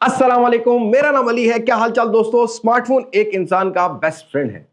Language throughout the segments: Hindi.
अस्सलाम वालेकुम, मेरा नाम अली है। क्या हालचाल दोस्तों। स्मार्टफोन एक इंसान का बेस्ट फ्रेंड है।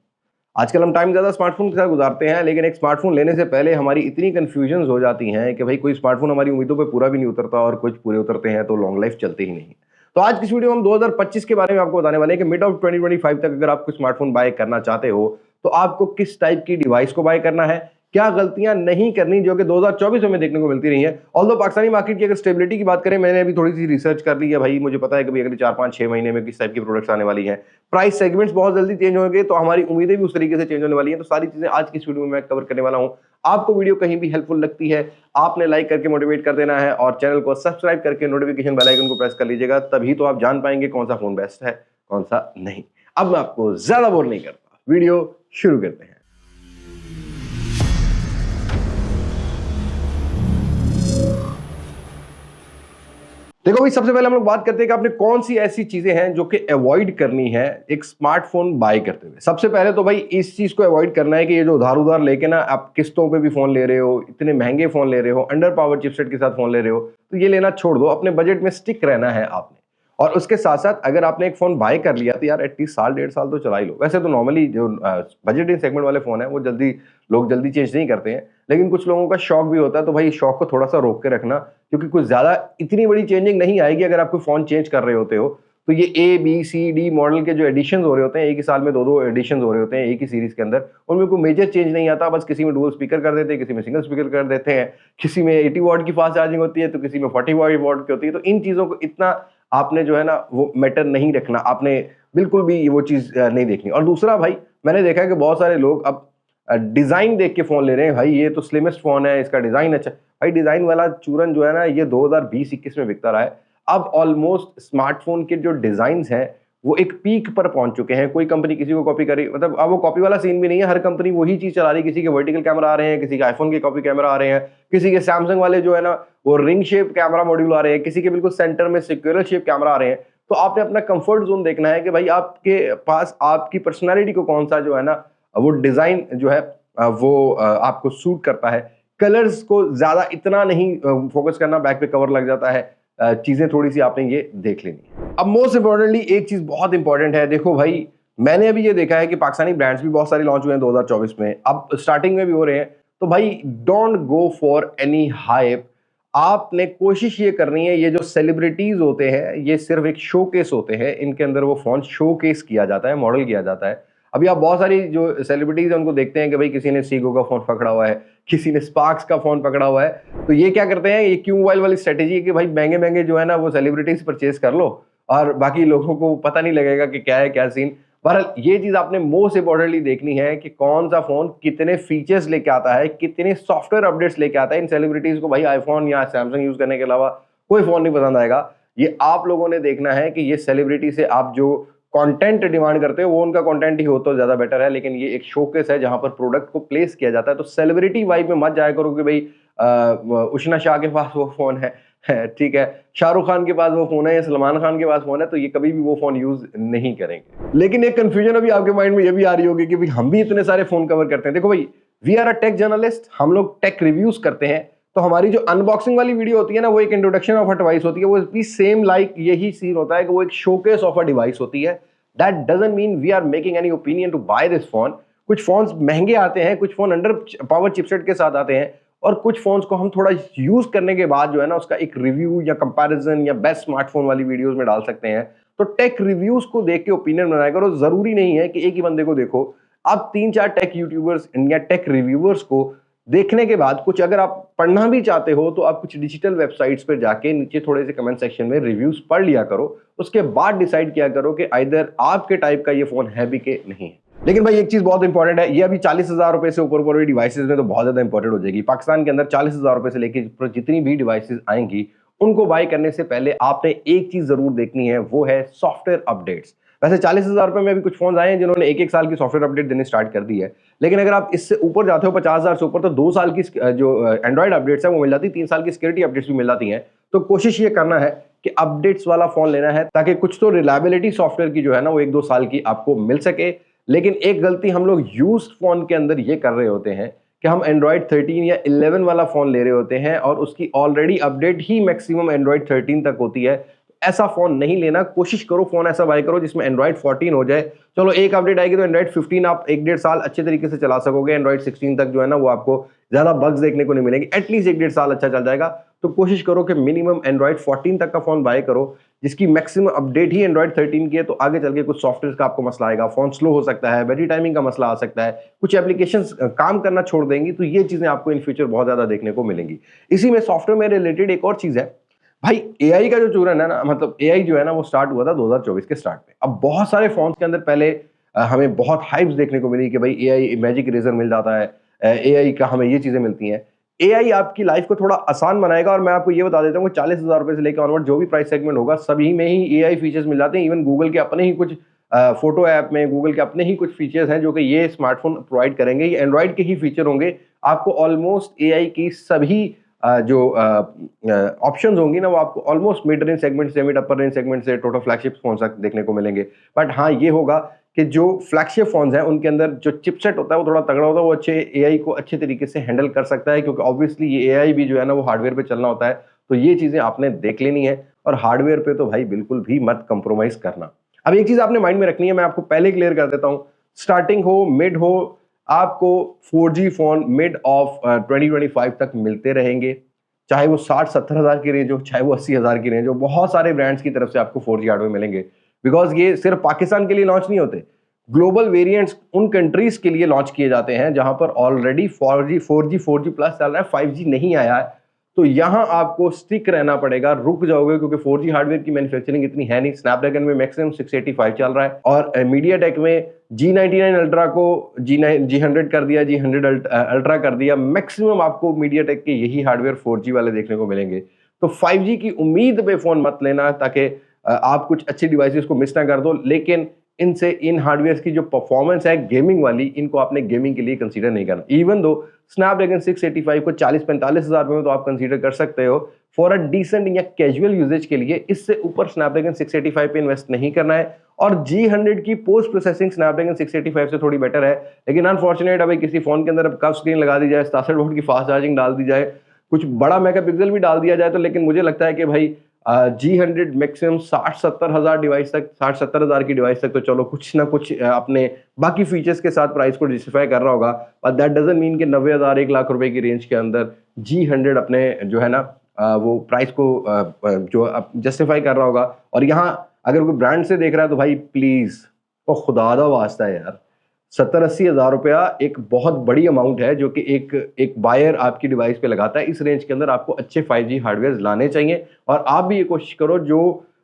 आजकल हम टाइम ज्यादा स्मार्टफोन के साथ गुजारते हैं, लेकिन एक स्मार्टफोन लेने से पहले हमारी इतनी कंफ्यूजन हो जाती हैं कि भाई कोई स्मार्टफोन हमारी उम्मीदों पे पूरा भी नहीं उतरता और कुछ पूरे उतरते हैं तो लॉन्ग लाइफ चलते ही नहीं। तो आज की इस वीडियो में हम 2025 के बारे में आपको बताने वाले हैं कि मिड ऑफ 2025 तक अगर आप कोई स्मार्टफोन बाय करना चाहते हो तो आपको किस टाइप की डिवाइस को बाय करना है, क्या गलतियां नहीं करनी जो कि 2024 में देखने को मिलती रही है। ऑल्दो पाकिस्तानी मार्केट की अगर स्टेबिलिटी की बात करें, मैंने अभी थोड़ी सी रिसर्च कर ली है भाई, मुझे पता है कि अगले 4-5-6 महीने में किस टाइप की प्रोडक्ट्स आने वाली हैं। प्राइस सेगमेंट्स बहुत जल्दी चेंज होंगे तो हमारी उम्मीदें भी उस तरीके से चेंज होने वाली हैं। तो सारी चीजें आज की इस वीडियो में मैं कवर करने वाला हूं। आपको वीडियो कहीं भी हेल्पफुल लगती है, आपने लाइक करके मोटिवेट कर देना है और चैनल को सब्सक्राइब करके नोटिफिकेशन बेल आइकन को प्रेस कर लीजिएगा, तभी तो आप जान पाएंगे कौन सा फोन बेस्ट है कौन सा नहीं। अब मैं आपको ज्यादा बोर नहीं करता, वीडियो शुरू करते हैं। देखो भाई, सबसे पहले हम लोग बात करते हैं कि आपने कौन सी ऐसी चीजें हैं जो कि अवॉइड करनी है एक स्मार्टफोन बाय करते हुए। सबसे पहले तो भाई इस चीज को अवॉइड करना है कि ये जो उधार लेके ना आप किस्तों पे भी फोन ले रहे हो, इतने महंगे फोन ले रहे हो, अंडर पावर चिपसेट के साथ फोन ले रहे हो, तो ये लेना छोड़ दो। अपने बजट में स्टिक रहना है आपने। और उसके साथ साथ अगर आपने एक फोन बाय कर लिया तो यार एटलीस्ट साल 1.5 साल तो चला ही लो। वैसे तो नॉर्मली जो बजट सेगमेंट वाले फोन है वो लोग जल्दी चेंज नहीं करते हैं, लेकिन कुछ लोगों का शौक भी होता है, तो भाई शौक को थोड़ा सा रोक के रखना, क्योंकि कुछ ज्यादा इतनी बड़ी चेंजिंग नहीं आएगी। अगर आप कोई फोन चेंज कर रहे होते हो तो ये A B C D model के जो एडिशन हो रहे होते हैं, एक ही साल में दो एडिशन हो रहे होते हैं एक ही सीरीज के अंदर, उनमें कोई मेजर चेंज नहीं आता। बस किसी में डुअल स्पीकर कर देते हैं, किसी में सिंगल स्पीकर कर देते हैं, किसी में 80 वॉट की फास्ट चार्जिंग होती है तो किसी में 40 वॉट की होती है। तो इन चीजों को इतना आपने जो है ना वो मैटर नहीं रखना, आपने बिल्कुल भी वो चीज नहीं देखनी। और दूसरा भाई, मैंने देखा है कि बहुत सारे लोग अब डिजाइन देख के फोन ले रहे हैं। भाई ये तो स्लिमेस्ट फोन है, इसका डिजाइन अच्छा। भाई डिजाइन वाला चूरन जो है ना ये 2020-21 में बिकता रहा है। अब ऑलमोस्ट स्मार्टफोन के जो डिजाइन हैं वो एक पीक पर पहुंच चुके हैं। कोई कंपनी किसी को कॉपी करी, मतलब अब वो कॉपी वाला सीन भी नहीं है, हर कंपनी वही चीज चला रही है। किसी के वर्टिकल कैमरा आ रहे हैं, किसी के आईफोन के कॉपी कैमरा आ रहे हैं, किसी के सैमसंग वाले जो है ना वो रिंग शेप कैमरा मॉड्यूल आ रहे हैं, किसी के बिल्कुल सेंटर में सिक्योरल शेप कैमरा आ रहे हैं। तो आपने अपना कंफर्ट जोन देखना है कि भाई आपके पास आपकी पर्सनैलिटी को कौन सा जो है ना वो डिजाइन जो है वो आपको सूट करता है। कलर्स को ज्यादा इतना नहीं फोकस करना, बैक पे कवर लग जाता है, चीजें थोड़ी सी आपने ये देख लेनी है। अब मोस्ट इंपॉर्टेंटली एक चीज बहुत इंपॉर्टेंट है। देखो भाई, मैंने अभी ये देखा है कि पाकिस्तानी ब्रांड्स भी बहुत सारे लॉन्च हुए हैं 2024 में, अब स्टार्टिंग में भी हो रहे हैं। तो भाई don't go for any hype. आपने कोशिश ये करनी है, ये जो सेलिब्रिटीज होते हैं ये सिर्फ एक शोकेस होते हैं, इनके अंदर वो फोन शोकेस किया जाता है, मॉडल किया जाता है। अभी आप बहुत सारी जो सेलिब्रिटीज हैं उनको देखते हैं कि भाई किसी ने सीगो का फोन पकड़ा हुआ है, किसी ने स्पार्क्स का फोन पकड़ा हुआ है। तो ये क्या करते हैं, ये क्यू मोबाइल वाली स्ट्रेटेजी है कि भाई महंगे महंगे जो है ना वो सेलिब्रिटीज परचेज कर लो और बाकी लोगों को पता नहीं लगेगा कि क्या है क्या सीन। बहरहाल ये चीज आपने मोस्ट इंपॉर्टेंटली देखनी है कि कौन सा फोन कितने फीचर्स लेके आता है, कितने सॉफ्टवेयर अपडेट्स लेके आता है। इन सेलिब्रिटीज को भाई आईफोन या सैमसंग यूज करने के अलावा कोई फोन नहीं पसंद आएगा। ये आप लोगों ने देखना है कि ये सेलिब्रिटी से आप जो कंटेंट डिमांड करते हो वो उनका कंटेंट ही हो तो ज्यादा बेटर है, लेकिन ये एक शोकेस है जहां पर प्रोडक्ट को प्लेस किया जाता है। तो सेलिब्रिटी वाइब में मत जाया करो कि भाई उष्णा शाह के पास वो फोन है, ठीक है, शाहरुख खान के पास वो फोन है या सलमान खान के पास फोन है, तो ये कभी भी वो फोन यूज नहीं करेंगे। लेकिन एक कंफ्यूजन अभी आपके माइंड में ये भी आ रही होगी कि भाई हम भी इतने सारे फोन कवर करते हैं। देखो भाई, we are a tech journalist, हम लोग टेक रिव्यूज करते हैं, तो हमारी जो अनबॉक्सिंग वाली वीडियो होती है ना वो एक इंट्रोडक्शन ऑफ अ डिवाइस होती है। वो भी सेम लाइक यही सीन होता है कि वो एक शोकेस ऑफ अ डिवाइस होती है। That doesn't mean we are making any opinion to buy this phone. कुछ फोन्स महंगे आते हैं, कुछ फोन अंडर पावर चिपसेट के साथ आते हैं, और कुछ फोन्स को हम थोड़ा यूज करने के बाद जो है ना उसका एक रिव्यू या कंपैरिजन या बेस्ट स्मार्टफोन वाली वीडियोस में डाल सकते हैं। तो टेक रिव्यूज को देख के ओपिनियन बनाया करो। जरूरी नहीं है कि एक ही बंदे को देखो, आप 3-4 टेक यूट्यूबर्स या टेक रिव्यूअर्स को देखने के बाद कुछ अगर आप पढ़ना भी चाहते हो तो आप कुछ डिजिटल वेबसाइट्स पर जाके नीचे थोड़े से कमेंट सेक्शन में रिव्यूज पढ़ लिया करो। उसके बाद डिसाइड किया करो कि आइदर आपके टाइप का ये फोन है भी कि नहीं है। लेकिन भाई एक चीज बहुत इंपॉर्टेंट है, ये अभी 40,000 रुपए से ऊपर ऊपर डिवाइसेज में तो बहुत ज्यादा इंपॉर्टेंट हो जाएगी। पाकिस्तान के अंदर 40,000 रुपए से लेकर जितनी भी डिवाइसेज आएंगी उनको बाय करने से पहले आपने एक चीज जरूर देखनी है, वो है सॉफ्टवेयर अपडेट्स। वैसे 40,000 रुपए में भी कुछ फोन आए हैं जिन्होंने एक साल की सॉफ्टवेयर अपडेट देने स्टार्ट कर दी है, लेकिन अगर आप इससे ऊपर जाते हो 50,000 से ऊपर तो 2 साल की जो एंड्रॉइड अपडेट्स है वो मिल जाती, 3 साल की सिक्योरिटी अपडेट्स भी मिल जाती हैं। तो कोशिश ये करना है कि अपडेट्स वाला फोन लेना है ताकि कुछ तो रिलायबिलिटी सॉफ्टवेयर की जो है ना वो 1-2 साल की आपको मिल सके। लेकिन एक गलती हम लोग यूज्ड फोन के अंदर ये कर रहे होते हैं कि हम एंड्रॉइड 13 या 11 वाला फोन ले रहे होते हैं और उसकी ऑलरेडी अपडेट ही मैक्सिमम एंड्रॉइड 13 तक होती है। ऐसा फोन नहीं लेना। कोशिश करो फोन ऐसा बाय करो जिसमें एंड्रॉइड 14 हो जाए। चलो एक अपडेट आएगी तो एंड्रॉइड 15 आप 1-1.5 साल अच्छे तरीके से चला सकोगे। एंड्रॉइड 16 तक जो है ना वो आपको ज्यादा बग्स देखने को नहीं मिलेंगे, एटलीस्ट 1-1.5 साल अच्छा चल जाएगा। तो कोशिश करो कि मिनिमम एंड्रॉइड 14 तक का फोन बाय करो, जिसकी मैक्सिमम अपडेट ही एंड्रॉइड 13 की है। तो आगे चल के कुछ सॉफ्टवेयर का आपको मसला आएगा, फोन स्लो हो सकता है, बैटरी टाइमिंग का मसला आ सकता है, कुछ एप्लीकेशंस काम करना छोड़ देंगी। तो ये चीजें आपको इन फ्यूचर बहुत ज्यादा देखने को मिलेंगी। इसी में सॉफ्टवेयर में रिलेटेड एक और चीज है भाई, एआई का जो चूरन है ना, मतलब एआई जो है ना वो स्टार्ट हुआ था 2024 के स्टार्ट में। अब बहुत सारे फोन्स के अंदर पहले हमें बहुत हाइप्स देखने को मिली कि भाई एआई मैजिक इरेजर मिल जाता है, एआई का हमें ये चीजें मिलती हैं। एआई आपकी लाइफ को थोड़ा आसान बनाएगा, और मैं आपको ये बता देता हूँ कि 40,000 रुपए से लेकर ऑनवर्ड जो भी प्राइस सेगमेंट होगा सभी में ही एआई फीचर्स मिल जाते हैं। इवन गूगल के अपने ही कुछ फोटो ऐप में गूगल के अपने ही कुछ फीचर्स हैं जो कि ये स्मार्टफोन प्रोवाइड करेंगे। ये एंड्रॉइड के ही फीचर होंगे। आपको ऑलमोस्ट एआई की सभी जो ऑप्शंस होंगी ना वो आपको ऑलमोस्ट मिड रेंज सेगमेंट से मिड अपर रेंज सेगमेंट से टोटल फ्लैगशिप फोन तक देखने को मिलेंगे। बट हाँ ये होगा कि जो फ्लैगशिप फोन्स हैं उनके अंदर जो चिपसेट होता है वो थोड़ा तगड़ा होता है, वो अच्छे एआई को अच्छे तरीके से हैंडल कर सकता है, क्योंकि ऑब्वियसली ये एआई भी जो है ना वो हार्डवेयर पे चलना होता है। तो ये चीजें आपने देख लेनी है, और हार्डवेयर पे तो भाई बिल्कुल भी मत कंप्रोमाइज करना। अब एक चीज आपने माइंड में रखनी है, मैं आपको पहले क्लियर कर देता हूं, स्टार्टिंग हो मिड हो, आपको 4G फोन मिड ऑफ 2025 तक मिलते रहेंगे। चाहे वो 60-70 हजार की रेंज हो, चाहे वो 80 हजार की रेंज हो, बहुत सारे ब्रांड्स की तरफ से आपको 4G हार्डवेयर मिलेंगे। बिकॉज ये सिर्फ पाकिस्तान के लिए लॉन्च नहीं होते, ग्लोबल वेरिएंट्स उन कंट्रीज के लिए लॉन्च किए जाते हैं जहां पर ऑलरेडी 4G प्लस चल रहा है, 5G नहीं आया है। तो यहां आपको स्टिक रहना पड़ेगा, रुक जाओगे, क्योंकि 4G हार्डवेयर की मैन्युफैक्चरिंग इतनी है नहीं। स्नैपड्रैगन में मैक्सिमम 685 चल रहा है, और मीडियाटेक में G99 अल्ट्रा को G100 कर दिया, G100 अल्ट्रा कर दिया। मैक्सिमम आपको मीडियाटेक के यही हार्डवेयर 4G वाले देखने को मिलेंगे। तो 5G की उम्मीद पे फोन मत लेना, ताकि आप कुछ अच्छी डिवाइसेस को मिस ना कर दो। लेकिन इनसे इन हार्डवेयर की जो परफॉर्मेंस है गेमिंग वाली, इनको आपने गेमिंग के लिए कंसीडर नहीं करना। इवन दो स्नैपड्रैगन 685 को 40-45 हजार में तो आप कंसीडर कर सकते हो फॉर अ डिसेंट या कैजुअल यूजेज के लिए। इससे ऊपर स्नैपड्रैगन 685 पे इन्वेस्ट नहीं करना है। और G100 की पोस्ट प्रोसेसिंग स्नैपड्रैगन 685 से थोड़ी बेटर है, लेकिन अनफॉर्चुनेट अभी किसी फोन के अंदर अब कर्व स्क्रीन लगा दी जाए, 67 वोल्ट की फास्ट चार्जिंग डाल दी जाए, कुछ बड़ा मेगापिक्सल भी डाल दिया जाए, तो लेकिन मुझे लगता है कि भाई G100 मैक्सिमम 60-70 हजार डिवाइस तक, 60-70 हजार की डिवाइस तक तो चलो कुछ ना कुछ अपने बाकी फीचर्स के साथ प्राइस को जस्टिफाई कर रहा होगा। बट दैट डजंट मीन कि 90,000 1 लाख रुपए की रेंज के अंदर G100 अपने जो है ना वो प्राइस को जो जस्टिफाई कर रहा होगा। और यहाँ अगर कोई ब्रांड से देख रहा है तो भाई प्लीज वो खुदा दा वास्ता है यार, 70-80 हजार रुपया एक बहुत बड़ी अमाउंट है जो कि एक बायर आपकी डिवाइस पे लगाता है। इस रेंज के अंदर आपको अच्छे 5G हार्डवेयर लाने चाहिए, और आप भी ये कोशिश करो जो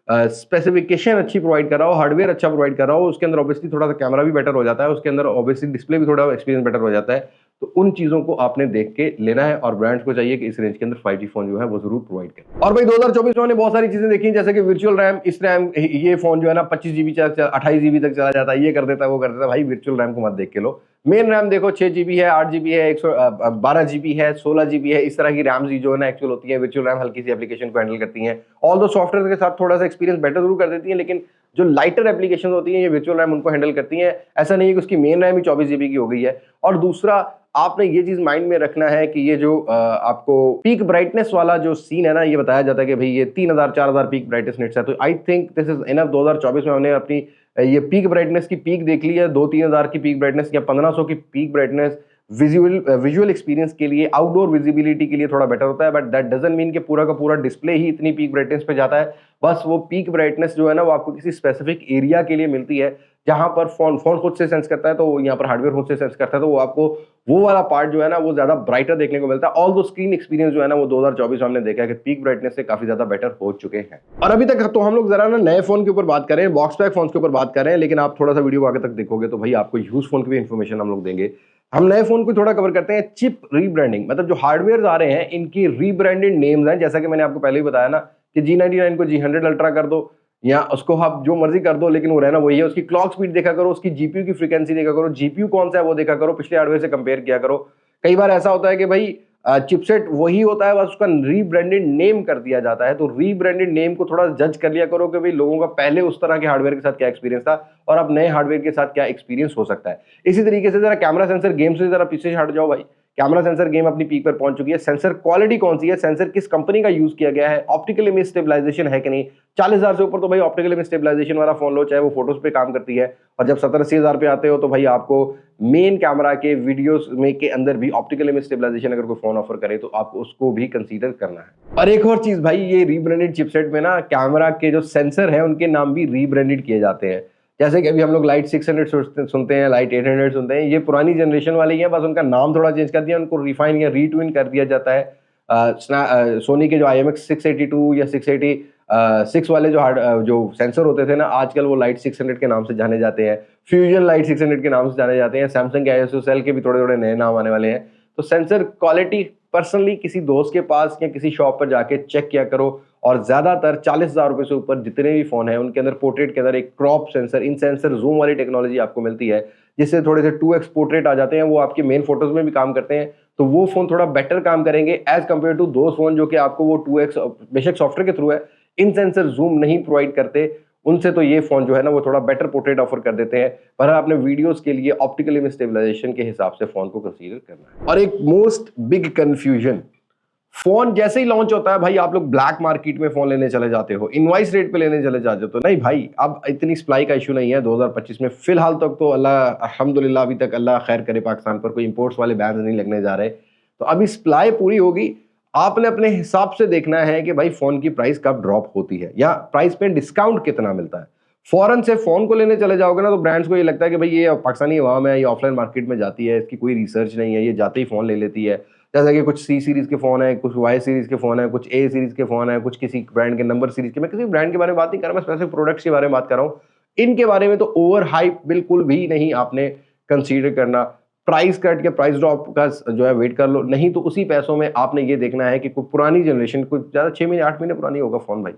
स्पेसिफिकेशन अच्छी प्रोवाइड कर रहा हो, हार्डवेयर अच्छा प्रोवाइड कर रहा हो, उसके अंदर ऑब्वियसली थोड़ा सा कैमरा भी बेटर हो जाता है, उसके अंदर ऑब्वियसली डिस्प्ले भी थोड़ा एक्सपीरियंस बेटर हो जाता है। तो उन चीजों को आपने देख के लेना है, और ब्रांड्स को चाहिए कि इस रेंज के अंदर 5G फोन जो है वो जरूर प्रोवाइड करें। और भाई 2024 में हमने बहुत सारी चीजें देखी, जैसे कि वर्चुअल रैम, इस रैम ये फोन जो है ना 25 GB 28 GB तक चला जाता है, ये कर देता है वो कर देता है। भाई वर्चुअल रैम को मत देख के लो, मेन रैम देखो 6 GB है, 8 GB है, 112 GB है, 16 GB है। इस तरह की रैम्स जो है ना एक्चुअल होती है। वर्चुअल रैम हल्की सी एप्लीकेशन को हैंडल करती हैं, ऑल दो सॉफ्टवेयर के साथ थोड़ा सा एक्सपीरियंस बेटर जरूर कर देती है, लेकिन जो लाइटर एप्लीकेशन होती हैं ये वर्चुअल रैम उनको हैंडल करती हैं। ऐसा नहीं है कि उसकी मेन रैम ही 24 GB की हो गई है। और दूसरा आपने ये चीज माइंड में रखना है कि ये जो आपको पीक ब्राइटनेस वाला जो सीन है ना, ये बताया जाता है कि भाई ये 3,000-4,000 पीक ब्राइटनेस नेट्स है। तो I think this is enough. 2024 में हमने अपनी ये पीक ब्राइटनेस की पीक देख ली है, 2-3 हजार की पीक ब्राइटनेस या 1500 की पीक ब्राइटनेस विजुअल एक्सपीरियंस के लिए, आउटडोर विजिबिलिटी के लिए थोड़ा बेटर होता है। बट दैट डजंट मीन कि पूरा का पूरा डिस्प्ले ही इतनी पीक ब्राइटनेस पे जाता है। बस वो पीक ब्राइटनेस जो है ना वो आपको किसी स्पेसिफिक एरिया के लिए मिलती है, जहां पर फोन खुद से सेंस करता है, तो यहाँ पर हार्डवेयर खुद से सेंस करता है, तो वो आपको वो वाला पार्ट जो है ना वो ज्यादा ब्राइटर देखने को मिलता है। ऑल दो स्क्रीन एक्सपीरियंस जो है ना वो 2024 में हमने देखा है कि पीक ब्राइटनेस से काफी ज्यादा बेटर हो चुके हैं। और अभी तक तो हम लोग जरा ना नए फोन के ऊपर बात करें, बॉक्स पैक फोन के ऊपर बात करें, लेकिन आप थोड़ा सा वीडियो आगे तक देखोगे तो भाई आपको यूज फोन की भी इन्फॉर्मेशन हम लोग देंगे। हम नए फोन को थोड़ा कवर करते हैं। चिप रीब्रांडिंग, मतलब जो हार्डवेयर आ रहे हैं इनकी रीब्रांडेड नेम्स हैं। जैसा कि मैंने आपको पहले ही बताया ना कि G99 को G100 अल्ट्रा कर दो, या उसको आप जो मर्जी कर दो, लेकिन वो रहना वही है। उसकी क्लॉक स्पीड देखा करो, उसकी जीपीयू की फ्रीक्वेंसी देखा करो, जीपीयू कौन सा है वो देखा करो, पिछले हार्डवेयर से कंपेयर किया करो। कई बार ऐसा होता है कि भाई चिपसेट वही होता है, बस उसका रीब्रांडेड नेम कर दिया जाता है। तो रीब्रांडेड नेम को थोड़ा जज कर लिया करो कि भाई लोगों का पहले उस तरह के हार्डवेयर के साथ क्या एक्सपीरियंस था और अब नए हार्डवेयर के साथ क्या एक्सपीरियंस हो सकता है। इसी तरीके से जरा कैमरा सेंसर गेम से जरा पीछे हट जाओ भाई। कैमरा सेंसर गेम अपनी पीक पर पहुंच चुकी है। सेंसर क्वालिटी कौन सी है, सेंसर किस कंपनी का यूज किया गया है, ऑप्टिकल इमेज स्टेबलाइजेशन है कि नहीं। 40,000 से ऊपर तो भाई ऑप्टिकल इमेज स्टेबलाइजेशन वाला फोन लो, चाहे वो फोटोज पे काम करती है। और जब 70-80,000 पे आते हो तो भाई आपको मेन कैमरा के वीडियोस में के अंदर भी ऑप्टिकल इमेज स्टेबलाइजेशन अगर कोई फोन ऑफर करे तो आपको उसको भी कंसीडर करना है। और एक और चीज भाई, ये रीब्रांडेड चिपसेट में ना कैमरा के जो सेंसर है उनके नाम भी रीब्रांडेड किए जाते हैं। जैसे कि अभी हम लोग लाइट 600 सुनते हैं, लाइट 800 सुनते हैं, ये पुरानी जनरेशन वाले ही हैं, बस उनका नाम थोड़ा चेंज कर दिया, उनको रिफाइन या रीट्यून कर दिया जाता है। सोनी के जो IMX 682 या 686 वाले जो सेंसर होते थे ना, आजकल वो लाइट 600 के नाम से जाने जाते हैं, फ्यूजन लाइट 600 के नाम से जाने जाते हैं। सैमसंग के ISOCELL के भी थोड़े थोड़े नए नाम आने वाले हैं। तो सेंसर क्वालिटी पर्सनली किसी दोस्त के पास या किसी शॉप पर जाके चेक किया करो। और ज्यादातर 40,000 रुपए से ऊपर जितने भी फोन है उनके अंदर पोर्ट्रेट के अंदर एक क्रॉप सेंसर, इन सेंसर जूम वाली टेक्नोलॉजी आपको मिलती है, जिससे थोड़े से 2x पोर्ट्रेट आ जाते हैं। वो आपके मेन फोटोज में भी काम करते हैं, तो वो फोन थोड़ा बेटर काम करेंगे एज कम्पेयर टू दो फोन जो कि आपको वो 2x बेशक सॉफ्टवेयर के थ्रू है, इन सेंसर जूम नहीं प्रोवाइड करते। उनसे तो ये फोन जो है ना वो थोड़ा बेटर पोर्ट्रेट ऑफर कर देते हैं, पर आपने वीडियोस के लिए ऑप्टिकल इमेज स्टेबलाइजेशन के हिसाब से फोन को कंसीडर करना है। और एक मोस्ट बिग कंफ्यूजन, फोन जैसे ही लॉन्च होता है भाई आप लोग ब्लैक मार्केट में फोन लेने चले जाते हो, इनवाइस रेट पे लेने चले जाते हो। तो नहीं भाई, अब इतनी सप्लाई का इशू नहीं है 2025 में फिलहाल तक तो। अल्लाह अल्हम्दुलिल्लाह अभी तक अल्लाह खैर करे, पाकिस्तान पर कोई इंपोर्ट्स वाले बैन नहीं लगने जा रहे। तो अभी सप्लाई पूरी होगी, आपने अपने हिसाब से देखना है कि भाई फोन की प्राइस कब ड्रॉप होती है या प्राइस पे डिस्काउंट कितना मिलता है। फॉरेन से फोन को लेने चले जाओगे ना तो ब्रांड्स को ये लगता है कि भाई ये पाकिस्तानी अवाम है, ये ऑफलाइन मार्केट में जाती है, इसकी कोई रिसर्च नहीं है, ये जाते ही फोन ले लेती है। जैसा कि कुछ C सीरीज के फोन है, कुछ Y सीरीज के फोन है, कुछ A सीरीज के फोन है, कुछ किसी ब्रांड के नंबर सीरीज के। मैं किसी ब्रांड के बारे में बात नहीं कर रहा, मैं स्पेसिफिक प्रोडक्ट्स के बारे में बात कर रहा हूँ। इनके बारे में तो ओवर हाइप बिल्कुल भी नहीं आपने कंसीडर करना। प्राइस कट के प्राइस ड्रॉप का जो है वेट कर लो, नहीं तो उसी पैसों में आपने ये देखना है कि कोई पुरानी जनरेशन, कुछ ज्यादा 6 महीने 8 महीने पुरानी होगा फोन भाई,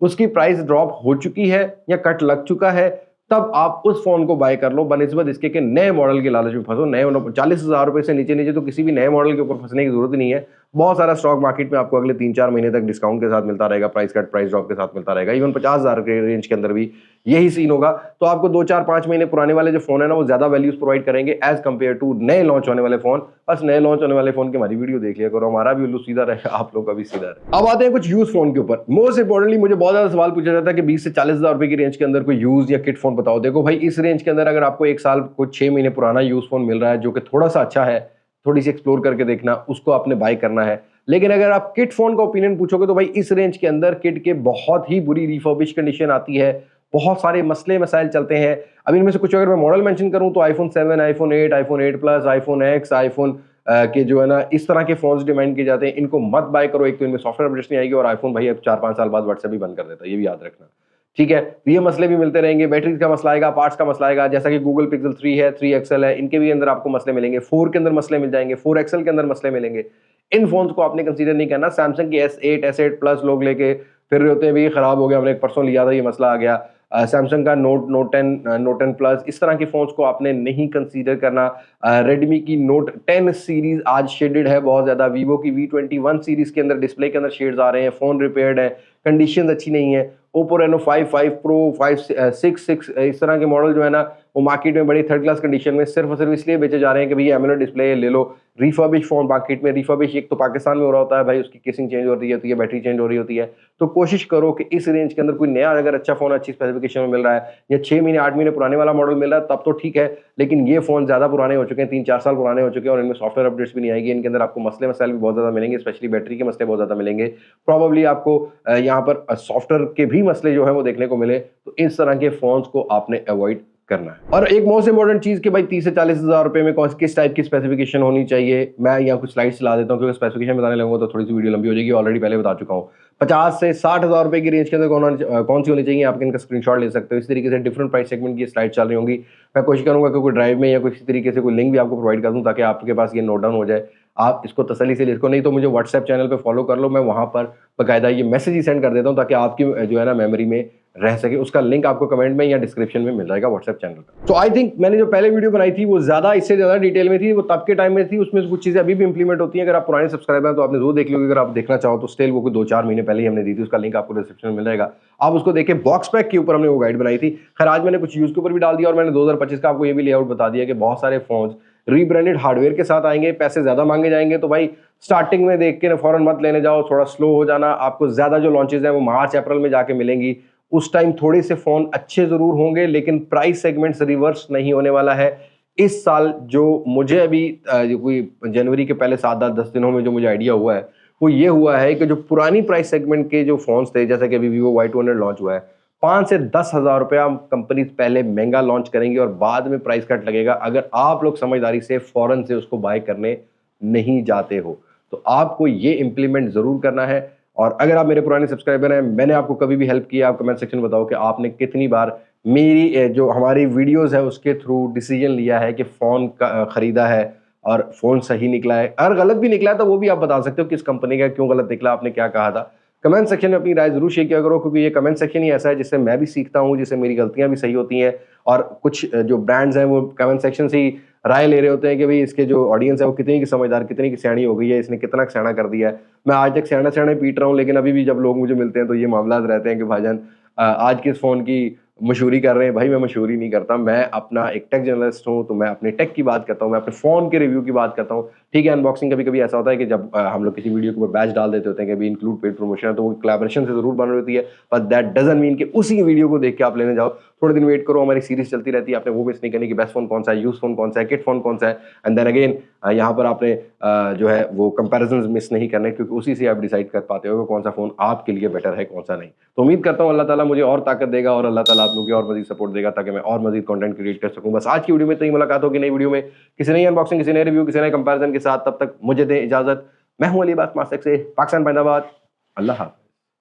उसकी प्राइस ड्रॉप हो चुकी है या कट लग चुका है, तब आप उस फोन को बाय कर लो बनिस्बत इसके कि नए मॉडल के लालच में फंसो। नए 40,000 रुपए से नीचे नीचे तो किसी भी नए मॉडल के ऊपर फंसने की जरूरत नहीं है। बहुत सारा स्टॉक मार्केट में आपको अगले 3-4 महीने तक डिस्काउंट के साथ मिलता रहेगा, प्राइस कट प्राइस ड्रॉप के साथ मिलता रहेगा। इवन 50,000 के रेंज के अंदर भी यही सीन होगा। तो आपको 2-4-5 महीने पुराने वाले जो फोन है ना वो ज्यादा वैल्यूज प्रोवाइड करेंगे एज कम्पेयर टू नए लॉन्च होने वाले फोन। बस नए लॉन्च होने वाले फोन की हमारी वीडियो देख लिया करो, हमारा भी उल्लू सीधा रहेगा, आप लोग का भी सीधा रहेगा। अब आते हैं कुछ यूज फोन के ऊपर। मोस्ट इंपॉर्टेंटली मुझे बहुत ज्यादा सवाल पूछा जाता है कि 20 से 40,000 रुपए की रेंज के अंदर कोई यूज या किट फोन बताओ। देखो भाई, इस रेंज के अंदर अगर आपको 1 साल कुछ 6 महीने पुराना यूज फोन मिल रहा है जो कि थोड़ा सा अच्छा है, थोड़ी सी एक्सप्लोर करके देखना, उसको आपने बाय करना है। लेकिन अगर आप किट फोन का ओपिनियन पूछोगे तो भाई इस रेंज के अंदर किट के बहुत ही बुरी रिफर्बिश कंडीशन आती है, बहुत सारे मसले मसाइल चलते हैं। अब इनमें से कुछ अगर मैं मॉडल मेंशन करूं तो iPhone 7, iPhone 8, iPhone 8 plus, iPhone X, iPhone के जो है ना इस तरह के फोन्स डिमांड किए जाते हैं। इनको मत बाय करो, एक तो इनमें सॉफ्टवेयर अपडेट्स नहीं आएगी और iPhone भाई अब 4-5 साल बाद व्हाट्सएप भी बंद कर देता है, ये भी याद रखना। ठीक है, तो ये मसले भी मिलते रहेंगे, बैटरी का मसला आएगा, पार्ट्स का मसला आएगा। जैसा कि गूगल पिक्सल 3 है, 3 XL है, इनके भी अंदर आपको मसले मिलेंगे। 4 के अंदर मसले मिल जाएंगे, 4 XL के अंदर मसले मिलेंगे। इन फोन्स को आपने कंसीडर नहीं करना। सैमसंग की S8, S8 प्लस लोग लेके फिर रहे होते हैं, भी खराब हो गया, हमने एक परसों लिया था, ये मसला आ गया। सैमसंग का नोट 10 प्लस, इस तरह के फोन्स को आपने नहीं कंसीडर करना। रेडमी की नोट 10 सीरीज आज शेडेड है बहुत ज्यादा। वीवो की V21 सीरीज के अंदर डिस्प्ले के अंदर शेड्स आ रहे हैं, फोन रिपेयर्ड है, कंडीशन अच्छी नहीं है। ओप्पो रेनो 5, 5 प्रो, 5, 6, इस तरह के मॉडल जो है ना वो मार्केट में बड़ी थर्ड क्लास कंडीशन में सिर्फ और सिर्फ इसलिए बेचे जा रहे हैं कि भैया एमोलेड डिस्प्ले ले लो। रिफर्बिश फोन मार्केट में, रिफर्बिश एक तो पाकिस्तान में हो रहा होता है भाई, उसकी केसिंग चेंज हो रही होती है, बैटरी चेंज हो रही होती है। तो कोशिश करो कि इस रेंज के अंदर कोई नया अगर अच्छा फोन अच्छी स्पेसिफिकेशन में मिल रहा है या 6 महीने 8 महीने पुराने वाला मॉडल मिल रहा है तब तो ठीक है। लेकिन ये फोन ज्यादा पुराने हो चुके हैं, 3-4 साल पुराने हो चुके हैं और इनमें सॉफ्टवेयर अपडेट्स भी नहीं आएगी। इनके अंदर आपको मसले मसाइल भी बहुत ज्यादा मिलेंगे, स्पेशली बैटरी के मसले बहुत ज्यादा मिलेंगे। प्रॉबेबली आपको यहाँ पर सॉफ्टवेयर के भी मसले जो है वो देखने को मिले। तो इस तरह के फोन्स को आपने अवॉइड करना है। और एक मोस्ट इंपॉर्टेंट चीज कि भाई 30 से 40,000 रुपए में किस टाइप की स्पेसिफिकेशन होनी चाहिए, मैं यहाँ कुछ स्लाइड्स चला देता हूँ क्योंकि स्पेसिफिकेशन बताने लगूंगा तो थोड़ी सी वीडियो लंबी हो जाएगी, ऑलरेडी पहले बता चुका हूँ। 50 से 60,000 रुपए की रेंज के अंदर कौन सी होनी चाहिए, आप इनका स्क्रीनशॉट ले सकते हो। इस तरीके से डिफरेंट प्राइस सेगमेंट की स्लाइड चल रही होंगी। मैं कोशिश करूंगा कि कोई ड्राइव में या किसी तरीके से कोई लिंक भी आपको प्रोवाइड कर दूं ताकि आपके पास ये नोट डाउन हो जाए, आप इसको तसल्ली से लिखो। नहीं तो मुझे व्हाट्सएप चैनल पे फॉलो कर लो, मैं वहां पर बकायदा ये मैसेज ही सेंड कर देता हूं ताकि आपकी जो है ना मेमोरी में रह सके। उसका लिंक आपको कमेंट में या डिस्क्रिप्शन में मिल जाएगा व्हाट्सएप चैनल का। तो आई थिंक मैंने जो पहले वीडियो बनाई थी वो ज्यादा इससे ज्यादा डिटेल में थी, वो तब के टाइम में थी, उसमें कुछ चीजें अभी भी इंप्लीमेंट होती हैं। अगर आप पुराने सब्सक्राइबर हैं तो आपने जरूर देख ली, अगर आप देखना चाहो तो स्टिल वो 2-4 महीने पहले ही हमने दी थी, उसका लिंक आपको डिस्क्रिप्शन में मिल जाएगा, आप उसको देखें। बॉक्स पैक के ऊपर हमने वो गाइड बनाई थी। खैर आज मैंने कुछ यूज के ऊपर भी डाल दिया और मैंने 2025 का आपको ये भी लेआउट बता दिया कि बहुत सारे फोन्स रीब्रांडेड हार्डवेयर के साथ आएंगे, पैसे ज्यादा मांगे जाएंगे, तो भाई स्टार्टिंग में देख के फौरन मत लेने जाओ, थोड़ा स्लो हो जाना। आपको ज्यादा जो लॉन्चेस है वो मार्च अप्रैल में जाके मिलेंगी। उस टाइम थोड़े से फोन अच्छे जरूर होंगे, लेकिन प्राइस सेगमेंट्स रिवर्स नहीं होने वाला है इस साल। जो मुझे अभी कोई जनवरी के पहले 7-10 दिनों में जो मुझे आइडिया हुआ है वो ये हुआ है कि जो पुरानी प्राइस सेगमेंट के जो फोन्स थे, जैसे कि अभी Vivo Y200 लॉन्च हुआ है, 5 से 10 हज़ार रुपया कंपनी पहले महंगा लॉन्च करेंगी और बाद में प्राइस कट लगेगा। अगर आप लोग समझदारी से फौरन से उसको बाय करने नहीं जाते हो तो आपको ये इंप्लीमेंट जरूर करना है। और अगर आप मेरे पुराने सब्सक्राइबर हैं, मैंने आपको कभी भी हेल्प किया, आप कमेंट सेक्शन में बताओ कि आपने कितनी बार मेरी जो हमारी वीडियोस है उसके थ्रू डिसीजन लिया है कि फ़ोन खरीदा है और फ़ोन सही निकला है। अगर गलत भी निकला है तो वो भी आप बता सकते हो किस कंपनी का, क्यों गलत निकला, आपने क्या कहा था। कमेंट सेक्शन में अपनी राय जरूर शेयर किया करो, क्योंकि ये कमेंट सेक्शन ही ऐसा है जिससे मैं भी सीखता हूँ, जिससे मेरी गलतियां भी सही होती हैं। और कुछ जो ब्रांड्स हैं वो कमेंट सेक्शन से ही राय ले रहे होते हैं कि भाई इसके जो ऑडियंस है वो कितनी की समझदार, कितनी की सियाणी हो गई है, इसने कितना सियाना कर दिया है। मैं आज तक सियाना सियाना पीट रहा हूँ, लेकिन अभी भी जब लोग मुझे मिलते हैं तो ये मामला रहते हैं कि भाईजान आज किस फ़ोन की मशहूरी कर रहे हैं। भाई मैं मशहूरी नहीं करता, मैं अपना एक टेक जर्नलिस्ट हूँ, तो मैं अपने टेक की बात करता हूँ, मैं अपने फ़ोन के रिव्यू की बात करता हूँ। ठीक है, अनबॉक्सिंग कभी कभी ऐसा होता है कि जब हम लोग किसी वीडियो के ऊपर बैच डाल देते होते हैं कि अभी इंक्लूड पेड प्रमोशन है, तो वो कोलैबोरेशन से जरूर बन रही होती है, बट दैट डजंट मीन कि उसी वीडियो को देख के आप लेने जाओ। थोड़े दिन वेट करो, हमारी सीरीज चलती रहती है, आपने वो मिस नहीं करनी कि बेस्ट फोन कौन सा है, यूज फोन कौन सा है, किट फोन कौन सा है। एंड देन अगेन यहाँ पर आपने जो है वो कंपैरिजंस मिस नहीं करने, क्योंकि उसी से आप डिसाइड कर पाते हो कि कौन सा फोन आपके लिए बेटर है, कौन सा नहीं। तो उम्मीद करता हूँ अल्लाह ताला मुझे और ताकत देगा और अल्लाह ताला आप लोगों की और मजीद सपोर्ट देगा, ताकि मैं और मजीद कंटेंट क्रिएट कर सकूँ। बस आज की वीडियो में तो ही मुलाकात होगी नई वीडियो में, किसी नई अनबॉक्सिंग, किसी नए रिव्यू, किसी नए कंपैरिजन के साथ। तब तक मुझे दें इजाजत। मैं हूं अली अब्बास मास्टक से, पाकिस्तान, अल्लाह हाफ़िज़।